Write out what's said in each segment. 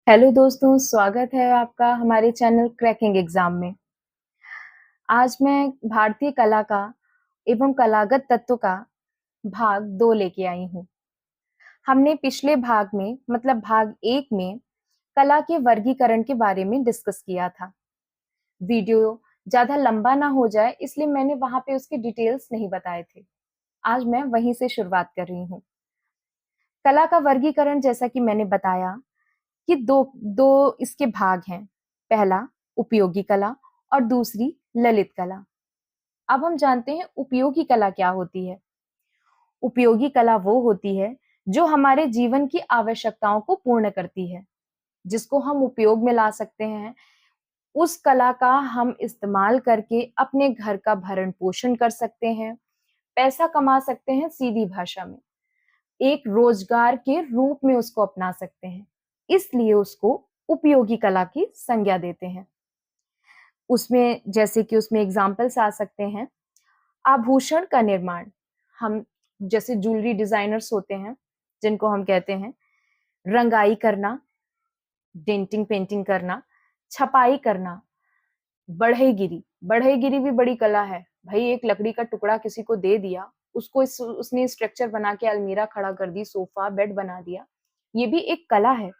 Hello दोस्तों, स्वागत है आपका हमारे चैनल क्रैकिंग एग्जाम में। आज मैं भारतीय कला का एवं कलागत तत्व का भाग 2 लेके आई हूँ। हमने पिछले भाग में मतलब भाग 1 में कला के वर्गीकरण के बारे में डिस्कस किया था। वीडियो ज़्यादा लंबा ना हो जाए इसलिए मैंने वहाँ पे उसके डिटेल्स नहीं बताए थे। आज मैं वहीं से शुरुआत कर रही हूँ। कला का वर्गीकरण जैसा कि मैंने बताया कि दो दो इसके भाग हैं। पहला उपयोगी कला और दूसरी ललित कला। अब हम जानते हैं उपयोगी कला क्या होती है। उपयोगी कला वो होती है जो हमारे जीवन की आवश्यकताओं को पूर्ण करती है, जिसको हम उपयोग में ला सकते हैं। उस कला का हम इस्तेमाल करके अपने घर का भरण पोषण कर सकते हैं, पैसा कमा सकते हैं, सीधी भाषा में एक रोजगार के रूप में उसको अपना सकते हैं। इसलिए उसको उपयोगी कला की संज्ञा देते हैं। उसमें जैसे कि उसमें एग्जाम्पल्स आ सकते हैं, आभूषण का निर्माण। हम जैसे ज्वेलरी डिजाइनर्स होते हैं जिनको हम कहते हैं, रंगाई करना, डेंटिंग पेंटिंग करना, छपाई करना, बढ़ईगिरी। बढ़ईगिरी भी बड़ी कला है भाई। एक लकड़ी का टुकड़ा किसी को दे दिया, उसको उसने स्ट्रक्चर बना के अलमीरा खड़ा कर दी, सोफा बेड बना दिया। ये भी एक कला है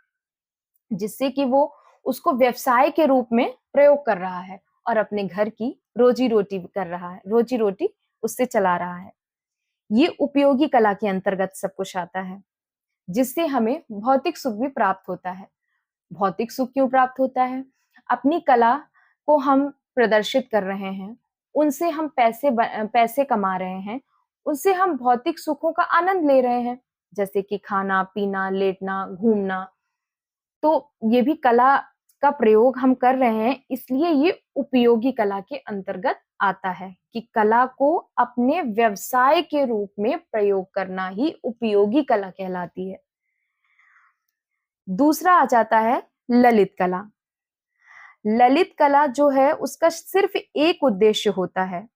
जिससे कि वो उसको व्यवसाय के रूप में प्रयोग कर रहा है और अपने घर की रोजी रोटी कर रहा है, रोजी रोटी उससे चला रहा है। ये उपयोगी कला के अंतर्गत सब कुछ आता है, जिससे हमें भौतिक सुख भी प्राप्त होता है। भौतिक सुख क्यों प्राप्त होता है? अपनी कला को हम प्रदर्शित कर रहे हैं, उनसे हम पैसे कमा रहे हैं, उनसे हम भौतिक सुखों का आनंद ले रहे हैं, जैसे कि खाना पीना, लेटना, घूमना। तो ये भी कला का प्रयोग हम कर रहे हैं, इसलिए ये उपयोगी कला के अंतर्गत आता है कि कला को अपने व्यवसाय के रूप में प्रयोग करना ही उपयोगी कला कहलाती है। दूसरा आ जाता है ललित कला। ललित कला जो है उसका सिर्फ एक उद्देश्य होता है,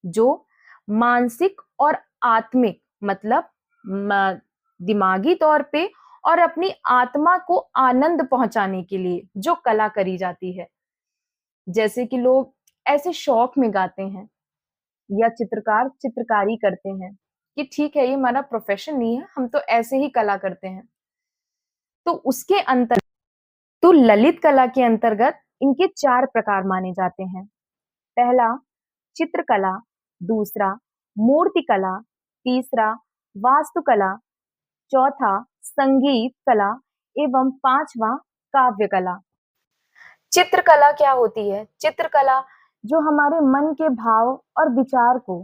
जो मानसिक और आत्मिक मतलब दिमागी तौर पे और अपनी आत्मा को आनंद पहुंचाने के लिए जो कला करी जाती है। जैसे कि लोग ऐसे शौक में गाते हैं या चित्रकार चित्रकारी करते हैं कि ठीक है, ये हमारा प्रोफेशन नहीं है, हम तो ऐसे ही कला करते हैं। तो उसके अंतर तो ललित कला के अंतर्गत इनके 4 प्रकार माने जाते हैं। पहला चित्रकला, दूसरा मूर्ति कला, तीसरा वास्तुकला, चौथा संगीत कला एवं पांचवा काव्य कला। चित्रकला क्या होती है? चित्रकला जो हमारे मन के भाव और विचार को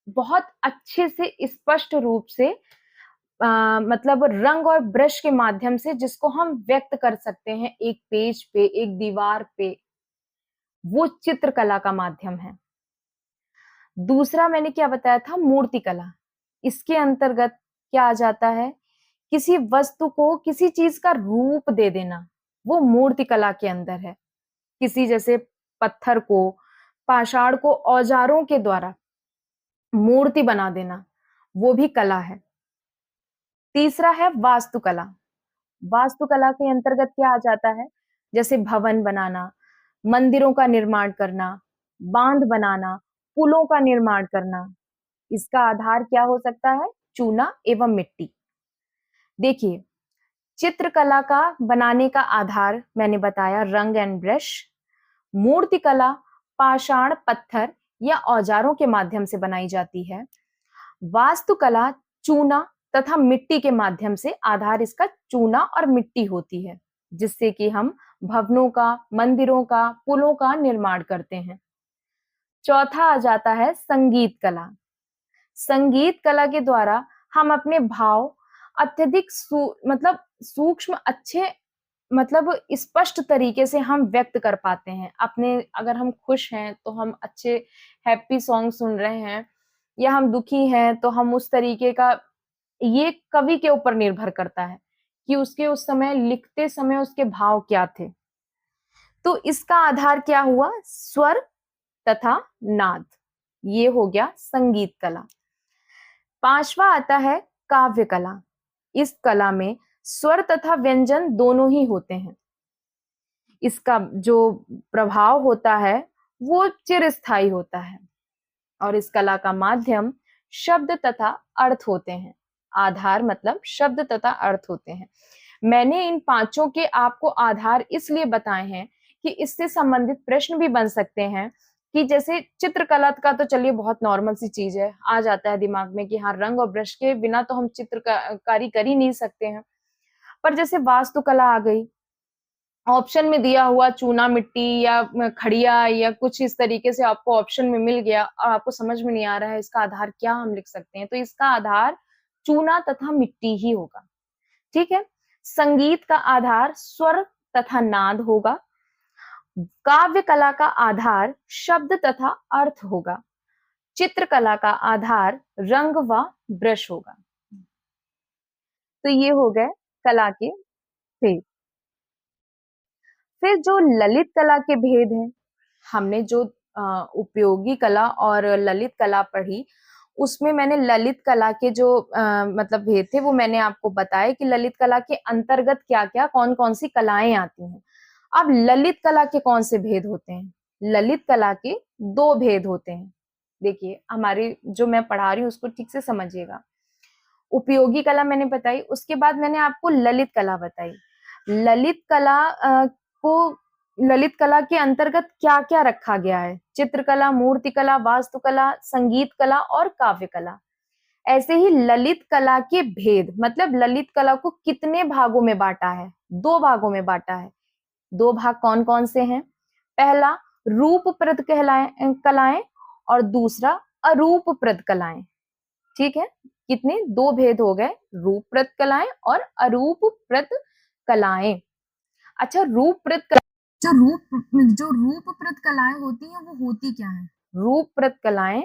बहुत अच्छे से स्पष्ट रूप से मतलब रंग और ब्रश के माध्यम से जिसको हम व्यक्त कर सकते हैं एक पेज पे, एक दीवार पे, वो चित्रकला का माध्यम है। दूसरा मैंने क्या बताया था? मूर्ति कला। इसके अंतर्गत क्या आ जाता है? किसी वस्तु को किसी चीज का रूप दे देना, वो मूर्ति कला के अंदर है। किसी जैसे पत्थर को, पाषाण को औजारों के द्वारा मूर्ति बना देना, वो भी कला है। तीसरा है वास्तुकला। वास्तुकला के अंतर्गत क्या आ जाता है? जैसे भवन बनाना, मंदिरों का निर्माण करना, बांध बनाना, पुलों का निर्माण करना। इसका आधार क्या हो सकता है? चूना एवं मिट्टी। देखिए, चित्रकला का बनाने का आधार मैंने बताया रंग एंड ब्रश। मूर्तिकला पाषाण, पत्थर या औजारों के माध्यम से बनाई जाती है। वास्तुकला चूना तथा मिट्टी के माध्यम से, आधार इसका चूना और मिट्टी होती है, जिससे कि हम भवनों का, मंदिरों का, पुलों का निर्माण करते हैं। चौथा आ जाता है संगीत कला। संगीत कला के द्वारा हम अपने भाव अत्यधिक मतलब सूक्ष्म, अच्छे मतलब स्पष्ट तरीके से हम व्यक्त कर पाते हैं अपने। अगर हम खुश हैं तो हम अच्छे हैप्पी सॉन्ग सुन रहे हैं, या हम दुखी हैं तो हम उस तरीके का, ये कवि के ऊपर निर्भर करता है कि उसके उस समय लिखते समय उसके भाव क्या थे। तो इसका आधार क्या हुआ? स्वर तथा नाद। ये हो गया संगीत कला। पांचवा आता है काव्य कला। इस कला में स्वर तथा व्यंजन दोनों ही होते हैं। इसका जो प्रभाव होता है वो चिरस्थायी होता है और इस कला का माध्यम शब्द तथा अर्थ होते हैं। आधार मतलब शब्द तथा अर्थ होते हैं। मैंने इन पांचों के आपको आधार इसलिए बताए हैं कि इससे संबंधित प्रश्न भी बन सकते हैं कि जैसे चित्रकला का तो चलिए बहुत नॉर्मल सी चीज है, आ जाता है दिमाग में कि हाँ रंग और ब्रश के बिना तो हम चित्रकारी कर ही नहीं सकते हैं। पर जैसे वास्तुकला आ गई, ऑप्शन में दिया हुआ चूना मिट्टी या खड़िया या कुछ इस तरीके से आपको ऑप्शन में मिल गया और आपको समझ में नहीं आ रहा है इसका आधार क्या हम लिख सकते हैं, तो इसका आधार चूना तथा मिट्टी ही होगा। ठीक है। संगीत का आधार स्वर तथा नाद होगा। काव्य कला का आधार शब्द तथा अर्थ होगा। चित्रकला का आधार रंग व ब्रश होगा। तो ये हो गए कला के भेद। फिर जो ललित कला के भेद हैं, हमने जो उपयोगी कला और ललित कला पढ़ी, उसमें मैंने ललित कला के जो मतलब भेद थे वो मैंने आपको बताए कि ललित कला के अंतर्गत क्या-क्या, कौन-कौन सी कलाएं आती हैं। अब ललित कला के कौन से भेद होते हैं? ललित कला के 2 भेद होते हैं। देखिए, हमारी जो मैं पढ़ा रही हूँ उसको ठीक से समझिएगा। उपयोगी कला मैंने बताई, उसके बाद मैंने आपको ललित कला बताई। ललित कला को ललित कला के अंतर्गत क्या-क्या रखा गया है? चित्रकला, मूर्तिकला, वास्तुकला, संगीत कला और काव्य कला। ऐसे ही ललित कला के भेद मतलब ललित कला को कितने भागों में बांटा है? 2 भागों में बांटा है। 2 भाग कौन-कौन से हैं? पहला रूपप्रद कलाएं और दूसरा अरूपप्रद कलाएं। ठीक है। कितने 2 भेद हो गए, रूपप्रद कलाएं और अरूपप्रद कलाएं। अच्छा, रूपप्रद जो रूपप्रद कलाएं होती हैं वो होती क्या है? रूपप्रद कलाएं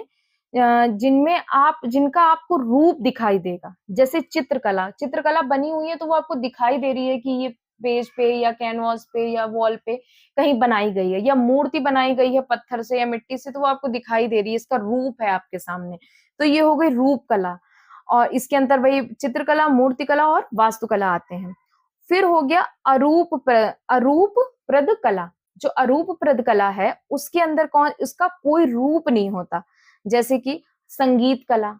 जिनमें आप जिनका आपको रूप दिखाई देगा, जैसे चित्रकला। चित्रकला बनी हुई है तो वो आपको दिखाई दे रही है कि ये पेज पे या कैनवास पे या वॉल पे कहीं बनाई गई है, या मूर्ति बनाई गई है पत्थर से या मिट्टी से तो वो आपको दिखाई दे रही है, इसका रूप है आपके सामने। तो ये हो गई रूप कला और इसके अंदर वही चित्रकला, मूर्तिकला और वास्तुकला आते हैं। फिर हो गया अरूपप्रद कला। जो अरूपप्रद कला है उसके अंदर उसका कोई रूप नहीं होता, जैसे कि संगीत कला।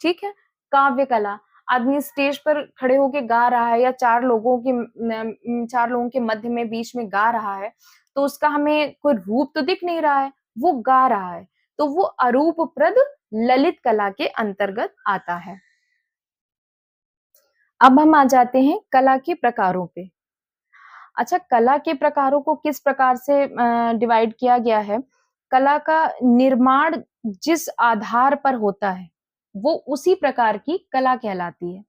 ठीक है। काव्य कला, आदमी स्टेज पर खड़े होके गा रहा है या 4 लोगों के मध्य में बीच में गा रहा है, तो उसका हमें कोई रूप तो दिख नहीं रहा है, वो गा रहा है, तो वो अरूपप्रद ललित कला के अंतर्गत आता है। अब हम आ जाते हैं कला के प्रकारों पे। अच्छा, कला के प्रकारों को किस प्रकार से डिवाइड किया गया है? कला का निर्माण जिस आधार पर होता है, वो उसी प्रकार की कला कहलाती है।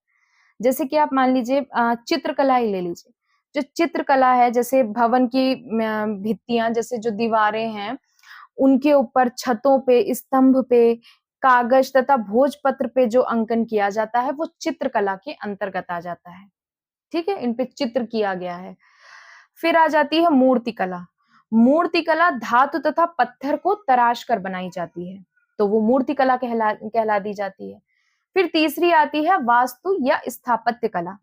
जैसे कि आप मान लीजिए चित्रकला ही ले लीजिए। जो चित्रकला है जैसे भवन की भित्तियाँ जैसे जो दीवारें हैं, उनके ऊपर छतों पे, स्तंभ पे, कागज तथा भोजपत्र पे जो अंकन किया जाता है, वो चित्रकला के अंतर्गत आ जाता है। ठीक है? इन पे चित्र किया गया है। फिर आ जाती है मूर्तिकला। मूर्तिकला धातु तथा पत्थर को तराश कर बनाई जाती है, तो वो मूर्तिकला कहला कहला दी जाती है। फिर तीसरी आती है वास्तु या स्थापत्य कला।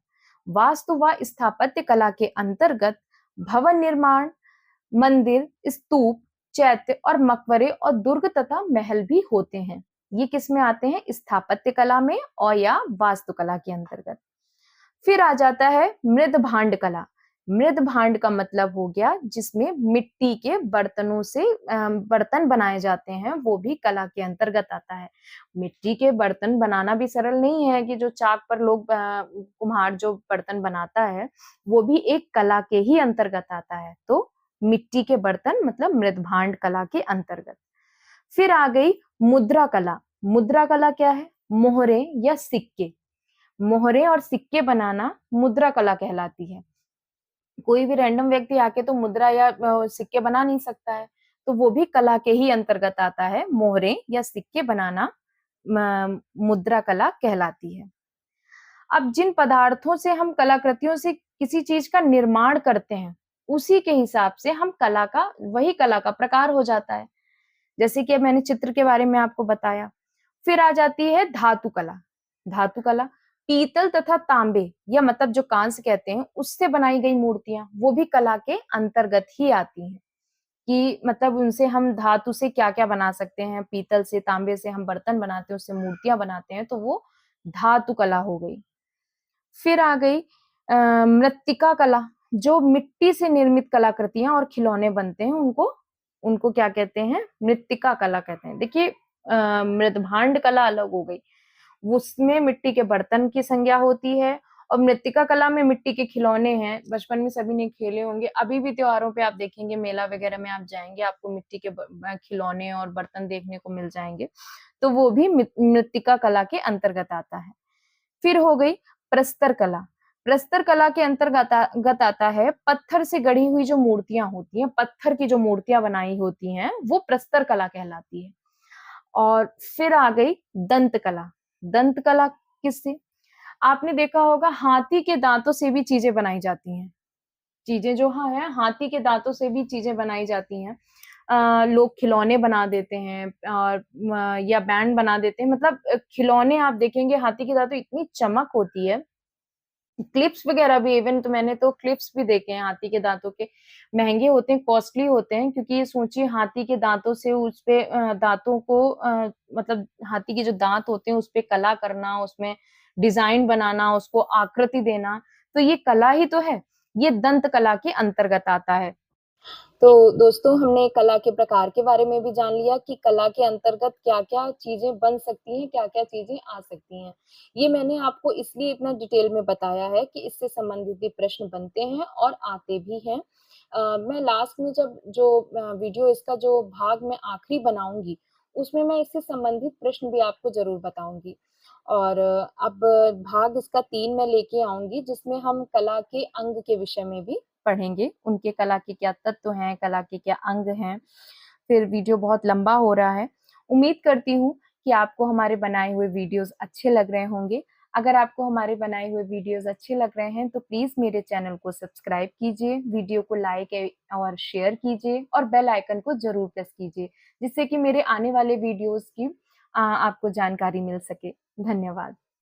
वास्तु व स्थापत्य कला के अंतर्गत भवन निर्माण, मंदिर, स्तूप, चैत्य और मकबरे और दुर्ग तथा महल भी होते हैं। ये किस में आते हैं? स्थापत्य कला में और या वास्तुकला के अंतर्गत। फिर आ जाता है मृद भांड कला। मृद भांड का मतलब हो गया जिसमें मिट्टी के बर्तनों से बर्तन बनाए जाते हैं, वो भी कला के अंतर्गत आता है। मिट्टी के बर्तन बनाना भी सरल नहीं है कि जो चाक पर लोग कुम्हार जो बर्तन बनाता है वो भी एक कला के ही अंतर्गत आता है। तो मिट्टी के बर्तन मतलब मृद भांड कला के अंतर्गत। फिर आ गई मुद्रा कला। मुद्रा कला क्या है? मोहरे या सिक्के। मोहरे और सिक्के बनाना मुद्रा कला कहलाती है। कोई भी रैंडम व्यक्ति आके तो मुद्रा या सिक्के बना नहीं सकता है, तो वो भी कला के ही अंतर्गत आता है। मोहरे या सिक्के बनाना मुद्रा कला कहलाती है। अब जिन पदार्थों से हम कलाकृतियों से किसी चीज का निर्माण करते हैं, उसी के हिसाब से हम वही कला का प्रकार हो जाता है। जैसे कि अब मैंने चित्र के बारे में आपको बताया। फिर आ जाती है धातु कला। धातु कला पीतल तथा तांबे या मतलब जो कांस्य कहते हैं उससे बनाई गई मूर्तियां वो भी कला के अंतर्गत ही आती हैं कि मतलब उनसे हम धातु से क्या-क्या बना सकते हैं, पीतल से, तांबे से हम बर्तन बनाते हैं, उससे मूर्तियां बनाते हैं, तो वो धातु कला हो गई। फिर आ गई मृत्तिका कला, जो मिट्टी से निर्मित कलाकृतियां और खिलौने बनते हैं उनको उनको क्या कहते हैं? मृत्तिका कला कहते हैं। देखिए मृदभांड कला अलग हो गई, उसमें मिट्टी के बर्तन की संज्ञा होती है और मृत्तिका कला में मिट्टी के खिलौने हैं। बचपन में सभी ने खेले होंगे, अभी भी त्योहारों पे आप देखेंगे, मेला वगैरह में आप जाएंगे, आपको मिट्टी के खिलौने और बर्तन देखने को मिल जाएंगे, तो वो भी मृत्तिका कला के अंतर्गत आता है। फिर हो गई प्रस्तर कला। प्रस्तर कला के अंतर्गत आता है पत्थर से गढ़ी हुई जो मूर्तियां होती हैं, पत्थर की जो मूर्तियां बनाई होती हैं, वो प्रस्तर कला कहलाती है। और फिर आ गई दंत कला। दंत कला किससे? आपने देखा होगा हाथी के दांतों से भी चीजें बनाई जाती हैं। चीजें जो हाँ है, हाथी के दांतों से भी चीजें बनाई जाती हैं। लोग खिलौने बना देते हैं और या बैंड बना देते हैं। मतलब खिलौने आप देखेंगे हाथी के दांतों इतनी चमक होती है, क्लिप्स वगैरह भी, इवन तो मैंने तो क्लिप्स भी देखे हैं हाथी के दांतों के, महंगे होते हैं, कॉस्टली होते हैं, क्योंकि ये सोचिए हाथी के दांतों से उस पे दांतों को मतलब हाथी के जो दांत होते हैं उस पे कला करना, उसमें डिजाइन बनाना, उसको आकृति देना, तो ये कला ही तो है। ये दंत कला के अंतर्गत आता है। तो दोस्तों हमने कला के प्रकार के बारे में भी जान लिया कि कला के अंतर्गत क्या-क्या चीजें बन सकती हैं, क्या-क्या चीजें आ सकती हैं। ये मैंने आपको इसलिए इतना डिटेल में बताया है कि इससे संबंधित भी प्रश्न बनते हैं और आते भी हैं। मैं लास्ट में जब जो वीडियो इसका जो भाग मैं आखिरी बनाऊँगी, उसमें मैं इससे संबंधित प्रश्न भी आपको ज़रूर बताऊँगी। और अब भाग इसका 3 मैं लेके आऊँगी, जिसमें हम कला के अंग के विषय में भी पढ़ेंगे, उनके कला के क्या तत्व हैं, कला के क्या अंग हैं। फिर वीडियो बहुत लंबा हो रहा है। उम्मीद करती हूँ कि आपको हमारे बनाए हुए वीडियोज़ अच्छे लग रहे होंगे। अगर आपको हमारे बनाए हुए वीडियोज़ अच्छे लग रहे हैं, तो प्लीज़ मेरे चैनल को सब्सक्राइब कीजिए, वीडियो को लाइक और शेयर कीजिए और बेल आइकन को ज़रूर प्रेस कीजिए, जिससे कि मेरे आने वाले वीडियोज़ की आपको जानकारी मिल सके। धन्यवाद।